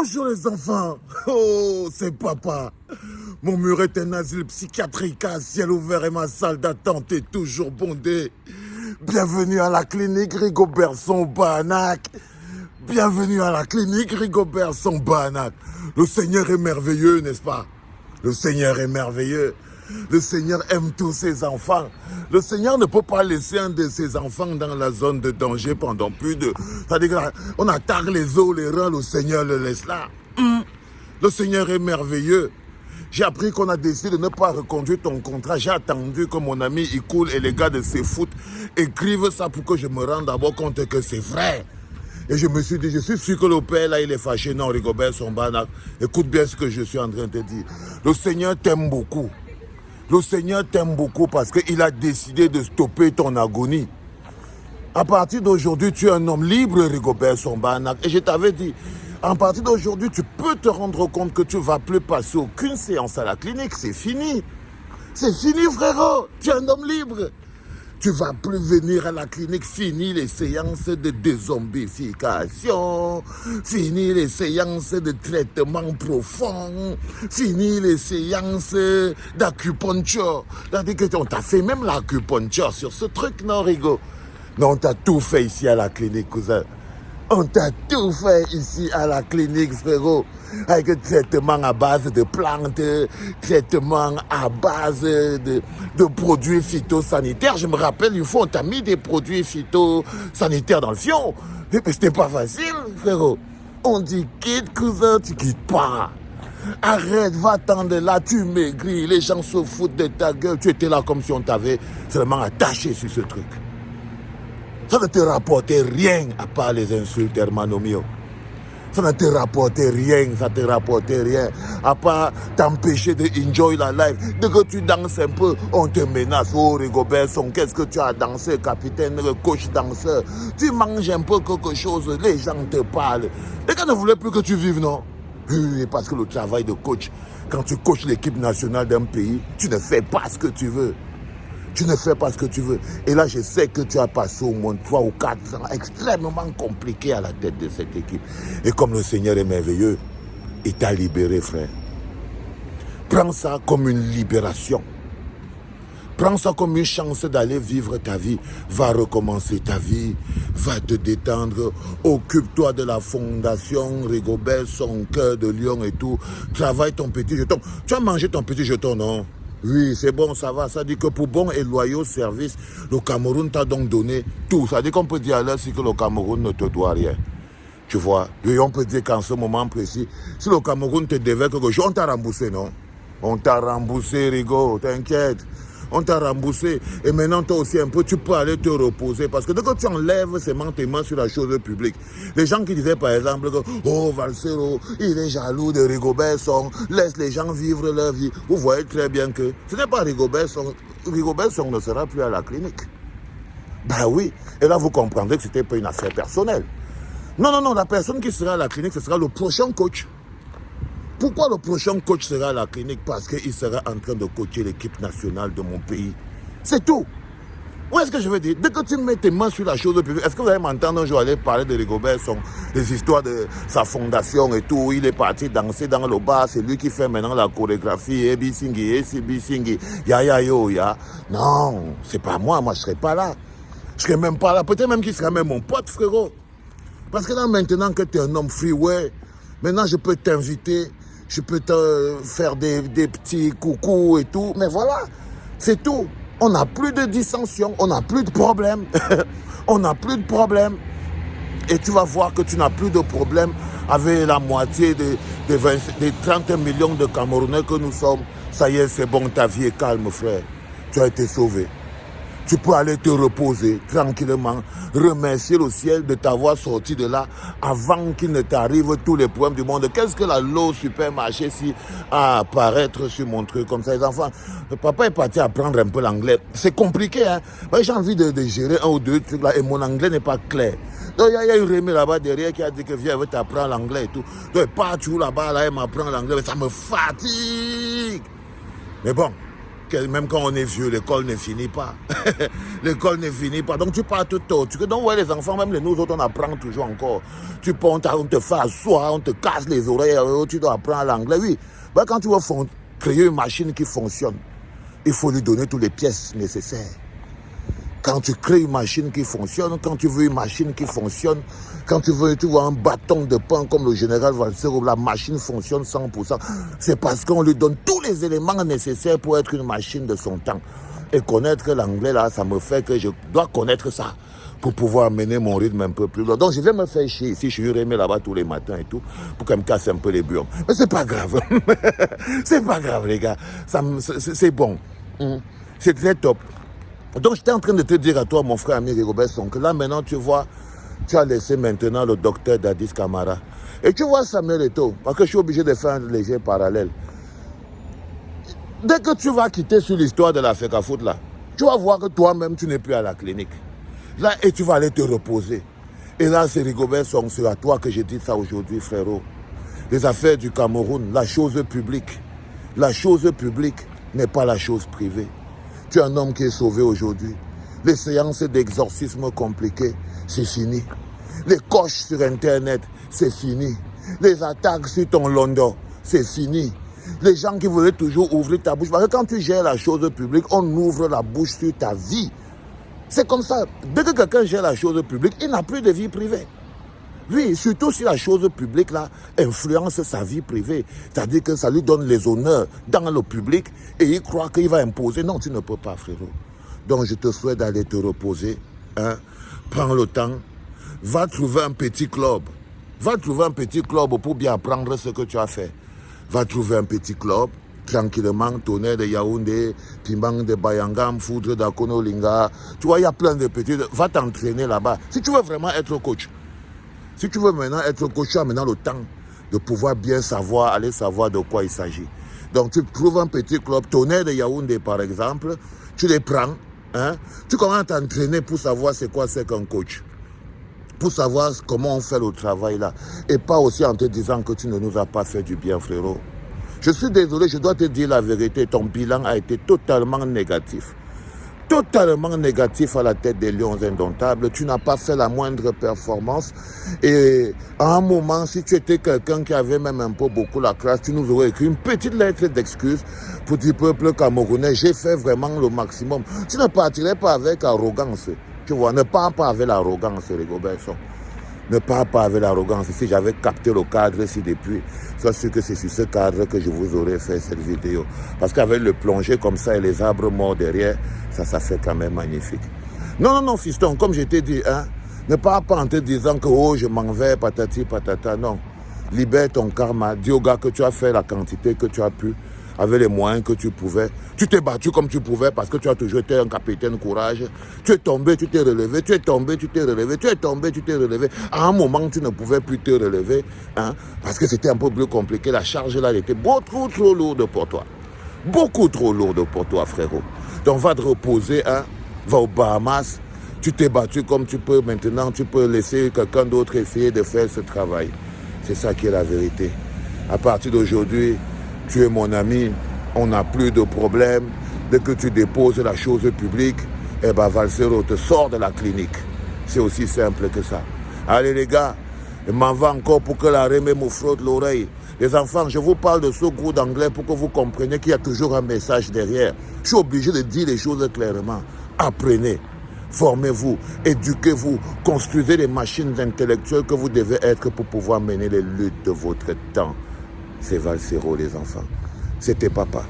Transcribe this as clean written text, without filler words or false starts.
Bonjour les enfants. Oh, c'est papa. Mon mur est un asile psychiatrique à ciel ouvert et ma salle d'attente est toujours bondée. Bienvenue à la clinique Rigobert-Song-Banac. Bienvenue à la clinique Rigobert-Song-Banac. Le Seigneur est merveilleux, n'est-ce pas? Le Seigneur est merveilleux. Le Seigneur aime tous ses enfants. Le Seigneur ne peut pas laisser un de ses enfants dans la zone de danger pendant plus de... C'est-à-dire qu'on attaque les os, les reins, le Seigneur le laisse là. Le Seigneur est merveilleux. J'ai appris qu'on a décidé de ne pas reconduire ton contrat. J'ai attendu que mon ami Ikoul et les gars de CFoot écrivent ça pour que je me rende d'abord compte que c'est vrai. Et je me suis dit, je suis sûr que le père là, il est fâché. Non, Rigobert-Song-Banac, écoute bien ce que je suis en train de te dire. Le Seigneur t'aime beaucoup. Le Seigneur t'aime beaucoup parce qu'il a décidé de stopper ton agonie. À partir d'aujourd'hui, tu es un homme libre, Rigobert-Song-Banac. Et je t'avais dit, à partir d'aujourd'hui, tu peux te rendre compte que tu ne vas plus passer aucune séance à la clinique. C'est fini. C'est fini, frérot. Tu es un homme libre. Tu ne vas plus venir à la clinique. Fini les séances de dézombification. Fini les séances de traitement profond. Fini les séances d'acupuncture. C'est-à-dire qu'on t'a fait même l'acupuncture sur ce truc, non, Rigo? Non, on t'a tout fait ici à la clinique, cousin. On t'a tout fait ici à la clinique, frérot. Avec un traitement à base de plantes, traitement à base de produits phytosanitaires. Je me rappelle, une fois, on t'a mis des produits phytosanitaires dans le fion. Mais c'était pas facile, frérot. On dit quitte, cousin, tu quittes pas. Arrête, va-t'en de là, tu maigris. Les gens se foutent de ta gueule. Tu étais là comme si on t'avait seulement attaché sur ce truc. Ça ne te rapportait rien à part les insultes, hermano mio. Ça ne te rapportait rien, ça ne te rapportait rien. À part t'empêcher de enjoy la life. Dès que tu danses un peu, on te menace. Oh, Rigobert-Song, qu'est-ce que tu as dansé, capitaine, coach danseur? Tu manges un peu quelque chose, les gens te parlent. Les gars ne voulaient plus que tu vives, non? Oui, parce que le travail de coach, quand tu coaches l'équipe nationale d'un pays, tu ne fais pas ce que tu veux. Tu ne fais pas ce que tu veux. Et là, je sais que tu as passé au moins 3 ou 4 ans extrêmement compliqués à la tête de cette équipe. Et comme le Seigneur est merveilleux, il t'a libéré, frère. Prends ça comme une libération. Prends ça comme une chance d'aller vivre ta vie. Va recommencer ta vie. Va te détendre. Occupe-toi de la fondation Rigobert-Song, Cœur de Lion et tout. Travaille ton petit jeton. Tu as mangé ton petit jeton, non? Oui, c'est bon, ça va. Ça dit que pour bon et loyaux service, le Cameroun t'a donc donné tout. Ça dit qu'on peut dire à l'heure si que le Cameroun ne te doit rien. Tu vois? Et on peut dire qu'en ce moment précis, si le Cameroun te devait quelque chose, on t'a remboursé, non? On t'a remboursé, Rigo, t'inquiète. On t'a remboursé. Et maintenant, toi aussi, un peu, tu peux aller te reposer. Parce que dès que tu enlèves seulement tes mains sur la chose publique, les gens qui disaient, par exemple, que, oh, Valsero, il est jaloux de Rigobert-Song, laisse les gens vivre leur vie. Vous voyez très bien que ce n'est pas Rigobert-Song. Rigobert-Song ne sera plus à la clinique. Ben oui. Et là, vous comprendrez que ce n'était pas une affaire personnelle. Non, non, non, la personne qui sera à la clinique, ce sera le prochain coach. Pourquoi le prochain coach sera à la clinique? Parce qu'il sera en train de coacher l'équipe nationale de mon pays. C'est tout. Où est-ce que je veux dire? Dès que tu mets tes mains sur la chose publique, est-ce que vous allez m'entendre un jour aller parler de Rigobert-Song, des histoires de sa fondation et tout? Il est parti danser dans le bar, c'est lui qui fait maintenant la chorégraphie, Ebisingi, Ebisingi, ya ya yo ya. Non, c'est pas moi, moi je serai pas là. Je serai même pas là. Peut-être même qu'il sera même mon pote, frérot. Parce que là, maintenant que tu es un homme freeway, maintenant je peux t'inviter. Je peux te faire des petits coucous et tout. Mais voilà, c'est tout. On n'a plus de dissension, on n'a plus de problème. On n'a plus de problème. Et tu vas voir que tu n'as plus de problème avec la moitié des 30 millions de Camerounais que nous sommes. Ça y est, c'est bon, ta vie est calme, frère. Tu as été sauvé. Tu peux aller te reposer tranquillement, remercier le ciel de t'avoir sorti de là avant qu'il ne t'arrive tous les problèmes du monde. Qu'est-ce que la low supermarché si à apparaître sur mon truc comme ça? Les enfants, le papa est parti apprendre un peu l'anglais. C'est compliqué, hein? Moi, j'ai envie de gérer un ou deux trucs là et mon anglais n'est pas clair. Donc, il y a une Rémi là-bas derrière qui a dit que viens, elle veut t'apprendre l'anglais et tout. Donc, partout là-bas, là, elle m'apprend l'anglais, mais ça me fatigue. Mais bon. Même quand on est vieux, l'école ne finit pas. L'école ne finit pas. Donc tu pars tout torturé. Donc ouais, les enfants, même nous autres, on apprend toujours encore. Tu pars, on te fait asseoir, on te casse les oreilles, tu dois apprendre l'anglais. Oui, bah, quand tu veux créer une machine qui fonctionne, il faut lui donner toutes les pièces nécessaires. Quand tu crées une machine qui fonctionne, quand tu veux une machine qui fonctionne, quand tu veux un bâton de pain comme le général Valser où la machine fonctionne 100%, c'est parce qu'on lui donne tous les éléments nécessaires pour être une machine de son temps. Et connaître l'anglais, là, ça me fait que je dois connaître ça pour pouvoir mener mon rythme un peu plus loin. Donc je vais me faire chier ici, je suis remis là-bas tous les matins et tout, pour qu'elle me casse un peu les burnes. Mais c'est pas grave. C'est pas grave, les gars. C'est bon. C'est très top. Donc, j'étais en train de te dire à toi, mon frère ami Rigobert, que là, maintenant, tu vois, tu as laissé maintenant le docteur Dadis Camara. Et tu vois Samuel Eto'o, parce que je suis obligé de faire un léger parallèle. Dès que tu vas quitter sur l'histoire de la FECAFOOT, là, tu vas voir que toi-même, tu n'es plus à la clinique. Là, et tu vas aller te reposer. Et là, c'est Rigobert Song, c'est à toi que je dis ça aujourd'hui, frérot. Les affaires du Cameroun, la chose publique. La chose publique n'est pas la chose privée. Tu es un homme qui est sauvé aujourd'hui. Les séances d'exorcisme compliquées, c'est fini. Les coches sur Internet, c'est fini. Les attaques sur ton London, c'est fini. Les gens qui voulaient toujours ouvrir ta bouche. Parce que quand tu gères la chose publique, on ouvre la bouche sur ta vie. C'est comme ça. Dès que quelqu'un gère la chose publique, il n'a plus de vie privée. Oui, surtout si la chose publique là influence sa vie privée. C'est-à-dire que ça lui donne les honneurs dans le public et il croit qu'il va imposer. Non, tu ne peux pas, frérot. Donc je te souhaite d'aller te reposer. Hein? Prends le temps. Va trouver un petit club. Va trouver un petit club pour bien apprendre ce que tu as fait. Va trouver un petit club. Tranquillement, Tonnerre de Yaoundé, Pimbang de Bayangam, Foudre d'Akono Linga. Tu vois, il y a plein de petits. Va t'entraîner là-bas. Si tu veux vraiment être coach. Si tu veux maintenant être coach, tu as maintenant le temps de pouvoir bien savoir, aller savoir de quoi il s'agit. Donc tu trouves un petit club, Tonnerre de Yaoundé par exemple, tu les prends, hein, tu commences à t'entraîner pour savoir c'est quoi c'est qu'un coach. Pour savoir comment on fait le travail là. Et pas aussi en te disant que tu ne nous as pas fait du bien, frérot. Je suis désolé, je dois te dire la vérité, ton bilan a été totalement négatif. Totalement négatif à la tête des Lions Indomptables. Tu n'as pas fait la moindre performance. Et à un moment, si tu étais quelqu'un qui avait même un peu beaucoup la classe, tu nous aurais écrit une petite lettre d'excuse pour dire peuple camerounais, j'ai fait vraiment le maximum. Tu ne partirais pas avec arrogance. Tu vois, ne pars pas avec l'arrogance, les Gobertson. Ne pars pas avec l'arrogance. Si j'avais capté le cadre ici depuis, sois sûr que c'est sur ce cadre que je vous aurais fait cette vidéo. Parce qu'avec le plongée comme ça et les arbres morts derrière, ça fait quand même magnifique. Non, fiston, comme je t'ai dit, hein, ne pars pas en te disant que oh, je m'en vais, patati, patata. Non. Libère ton karma. Dis au gars que tu as fait la quantité que tu as pu, avec les moyens que tu pouvais. Tu t'es battu comme tu pouvais parce que tu as toujours été un capitaine courage. Tu es tombé, tu t'es relevé, tu es tombé, tu t'es relevé, tu es tombé, tu t'es relevé. À un moment, tu ne pouvais plus te relever, hein, parce que c'était un peu plus compliqué. La charge là, elle était beaucoup trop lourde pour toi. Beaucoup trop lourde pour toi, frérot. Donc va te reposer, hein, va aux Bahamas. Tu t'es battu comme tu peux maintenant. Tu peux laisser quelqu'un d'autre essayer de faire ce travail. C'est ça qui est la vérité. À partir d'aujourd'hui, tu es mon ami, on n'a plus de problème. Dès que tu déposes la chose publique, eh ben Valsero te sort de la clinique. C'est aussi simple que ça. Allez les gars, je m'en vais encore pour que la remée me frotte l'oreille. Les enfants, je vous parle de ce cours d'anglais pour que vous compreniez qu'il y a toujours un message derrière. Je suis obligé de dire les choses clairement. Apprenez, formez-vous, éduquez-vous, construisez les machines intellectuelles que vous devez être pour pouvoir mener les luttes de votre temps. C'est Valsero, les enfants. C'était papa.